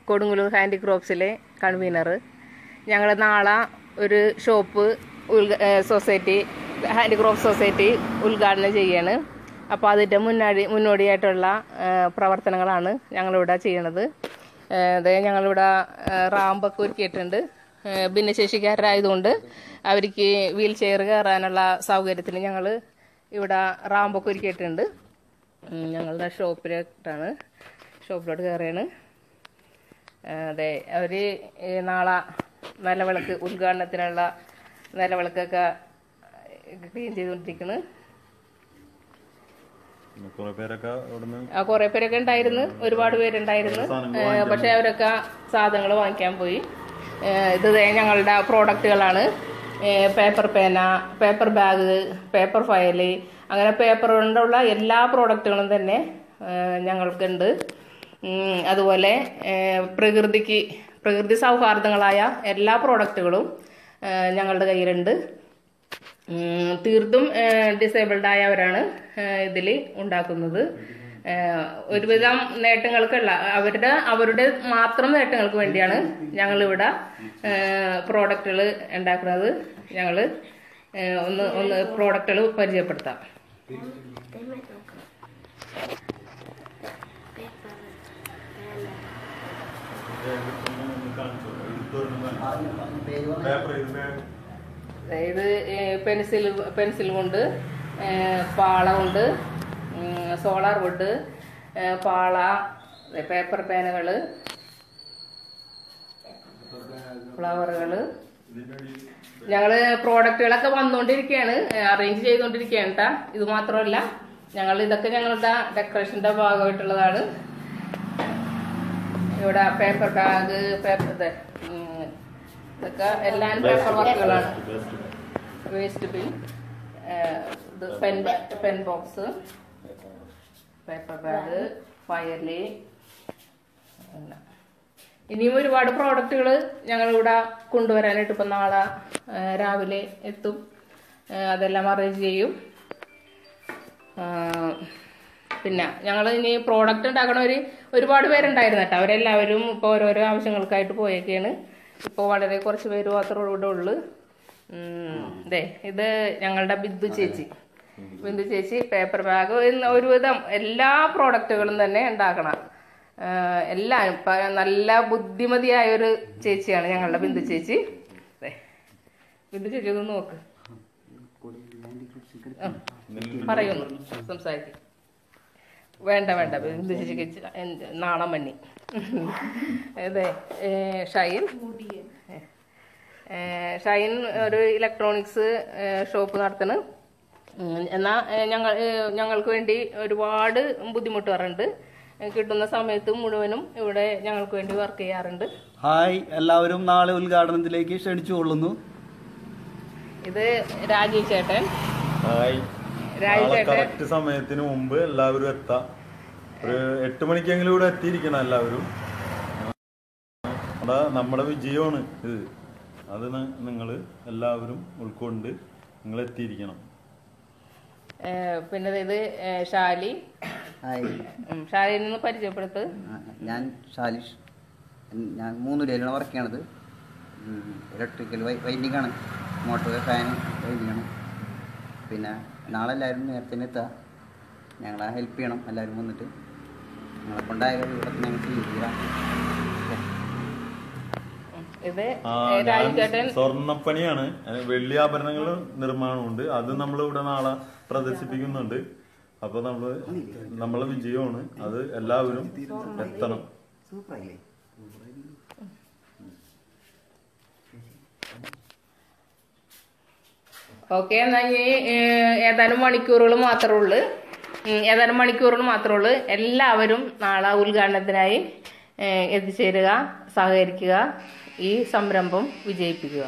Kodungallur ഹാൻഡിക്രാഫ്റ്റ്സിലെ convener. ഞങ്ങൾ നാളെ ഒരു ഷോപ്പ് സൊസൈറ്റി ഹാൻഡിക്രാഫ്റ്റ് സൊസൈറ്റി ഉദ്ഘാടനം ചെയ്യാണ്. അപ്പോൾ അതിൻ്റെ മുന്നോടിയായിട്ടുള്ള പ്രവർത്തനങ്ങളാണ് ഞങ്ങളിവിടെ ചെയ്യണത്. ഞങ്ങളിവിടെ റാമ്പൊക്കെ ഒരുക്കിയിട്ടുണ്ട്. ഭിന്നശേഷിക്കാരായതുകൊണ്ട് അവർക്ക് വീൽ ചെയർ കയറാനുള്ള സൗകര്യത്തിന് ഞങ്ങൾ ഇവിടെ റാമ്പൊക്കെ ഒരുക്കിയിട്ടുണ്ട്. ഞങ്ങളുടെ ഷോപ്പിലോട്ട് കയറിയാണ്. അതെ, അവർ നാളെ നിലവിളക്ക് ഉദ്ഘാടനത്തിനുള്ള നിലവിളക്കൊക്കെ ക്ലീൻ ചെയ്തുകൊണ്ടിരിക്കുന്നു. കുറെ പേരൊക്കെ ഉണ്ടായിരുന്നു, ഒരുപാട് പേരുണ്ടായിരുന്നു. പക്ഷെ അവരൊക്കെ സാധനങ്ങൾ വാങ്ങിക്കാൻ പോയി. ഇത് ഞങ്ങളുടെ പ്രോഡക്റ്റുകളാണ്. പേപ്പർ പേന, പേപ്പർ ബാഗ്, പേപ്പർ ഫയല്, അങ്ങനെ പേപ്പർ കൊണ്ടുള്ള എല്ലാ പ്രോഡക്റ്റുകളും തന്നെ ഞങ്ങൾക്കുണ്ട്. അതുപോലെ പ്രകൃതി സൗഹാർദ്ദങ്ങളായ എല്ലാ പ്രോഡക്റ്റുകളും ഞങ്ങളുടെ കയ്യിലുണ്ട്. തീർത്തും ഡിസേബിൾഡ് ആയവരാണ് ഇതിൽ ഉണ്ടാക്കുന്നത്. ഒരുവിധം നേട്ടങ്ങൾക്കുള്ള അവരുടെ മാത്രം നേട്ടങ്ങൾക്ക് വേണ്ടിയാണ് ഞങ്ങളിവിടെ പ്രോഡക്റ്റുകൾ ഉണ്ടാക്കുന്നത്. ഞങ്ങൾ ഒന്ന് പ്രോഡക്റ്റുകൾ പരിചയപ്പെടുത്താം. ഇത് പെൻസിൽ കൊണ്ട്, പാള കൊണ്ട്, സോളാർ വുഡ്, പാള, പേപ്പർ പേനകള്, ഫ്ലവറുകള്. ഞങ്ങള് പ്രോഡക്റ്റുകളൊക്കെ വന്നുകൊണ്ടിരിക്കുകയാണ്, അറേഞ്ച് ചെയ്തുകൊണ്ടിരിക്കുകയാണ്. ഇത് മാത്രമല്ല, ഇതൊക്കെ ഞങ്ങളുടെ ഡെക്കറേഷന്റെ ഭാഗമായിട്ടുള്ളതാണ്. ഇവിടെ പേപ്പർ ബാഗ്, ഇതൊക്കെ എല്ലാം പേപ്പർ വർക്കുകളാണ്. Waste bin, pen box, paper bag, file. ഇനിയും ഒരുപാട് പ്രോഡക്റ്റുകൾ ഞങ്ങളിവിടെ കൊണ്ടുവരാനായിട്ട് ഇപ്പം നാളെ രാവിലെ എത്തും. അതെല്ലാം അറേഞ്ച് ചെയ്യും. പിന്നെ ഞങ്ങൾ ഇനി പ്രോഡക്റ്റ് ഉണ്ടാക്കണവർ ഒരുപാട് പേരുണ്ടായിരുന്നു കേട്ടോ. അവരെല്ലാവരും ഇപ്പോൾ ഓരോരോ ആവശ്യങ്ങൾക്കായിട്ട് പോയേക്കാണ്. ഇപ്പോൾ വളരെ കുറച്ച് പേര് മാത്രമേ ഇവിടെ ഉള്ളൂ. ഇത് ഞങ്ങളുടെ ബിന്ദു ചേച്ചി പേപ്പർ ബാഗ്, ഒരുവിധം എല്ലാ പ്രോഡക്റ്റുകളും തന്നെ ഉണ്ടാക്കണം. എല്ലാവരും നല്ല ബുദ്ധിമതിയായ ഒരു ചേച്ചിയാണ് ഞങ്ങളുടെ ബിന്ദു ചേച്ചി. ഒന്ന് നോക്ക്, പറയുന്നു, സംസാരിക്കും. വേണ്ട ബിന്ദു ചേച്ചിക്ക് നാണം മഞ്ഞി. അതെ, ഷൈൻ ഒരു ഇലക്ട്രോണിക്സ് ഷോപ്പ് നടത്തുന്നു. എന്നാൽ ഞങ്ങൾക്ക് വേണ്ടി ഒരുപാട് ബുദ്ധിമുട്ടാറുണ്ട്. കിട്ടുന്ന സമയത്ത് മുഴുവനും ഇവിടെ ഞങ്ങൾക്ക് വേണ്ടി വർക്ക് ചെയ്യാറുണ്ട്. ഹായ്, എല്ലാവരും നാളെ ഉദ്ഘാടനത്തിലേക്ക് ക്ഷണിച്ചു കൊള്ളുന്നു. ഇത് രാജീവ് ചേട്ടൻ. കറക്റ്റ് സമയത്തിന് മുമ്പ് എല്ലാവരും എത്താം. ഒരു 8 മണിക്കെങ്കിലും ഇവിടെ എത്തിയിരിക്കണം എല്ലാവരും. നമ്മുടെ വിജയമാണ് ഇത്. അത് നിങ്ങൾ എല്ലാവരും ഉൾക്കൊണ്ട് നിങ്ങൾ എത്തിയിരിക്കണം. പിന്നെ ഇത് ഷാലിയിൽ നിന്ന് പരിചയപ്പെടുത്ത്. ഞാൻ ഷാലിഷ്. ഞാൻ 3 ഡേയിലാണ് വർക്ക് ചെയ്യണത്. ഇലക്ട്രിക്കൽ വൈൻഡിങ് ആണ്, മോട്ടോർ ഫാൻ വൈൻഡിങ് ആണ്. പിന്നെ നാളെ എല്ലാവരും നേരത്തെ എത്താം. ഞങ്ങളെ ഹെൽപ്പ് ചെയ്യണം. എല്ലാവരും വന്നിട്ട് ഞങ്ങളെ കൊണ്ടായ ഇവിടെ ഞങ്ങൾ ചെയ്യാം. സ്വർണ്ണപ്പണിയാണ്, വെള്ളി ആഭരണങ്ങൾ നിർമ്മാണമുണ്ട്. അത് നമ്മൾ ഇവിടെ നാളെ പ്രദർശിപ്പിക്കുന്നുണ്ട്. അപ്പൊ നമ്മളെ വിജയമാണ് അത്. എല്ലാവരും എത്തണം. ഓക്കെ, എന്നാ ഏതാനും മണിക്കൂറുകൾ മാത്രമേ ഉള്ളൂ. എല്ലാവരും നാളെ ഉദ്ഘാടനത്തിനായി എത്തിച്ചേരുക, സഹകരിക്കുക, ഈ സംരംഭം വിജയിപ്പിക്കുക.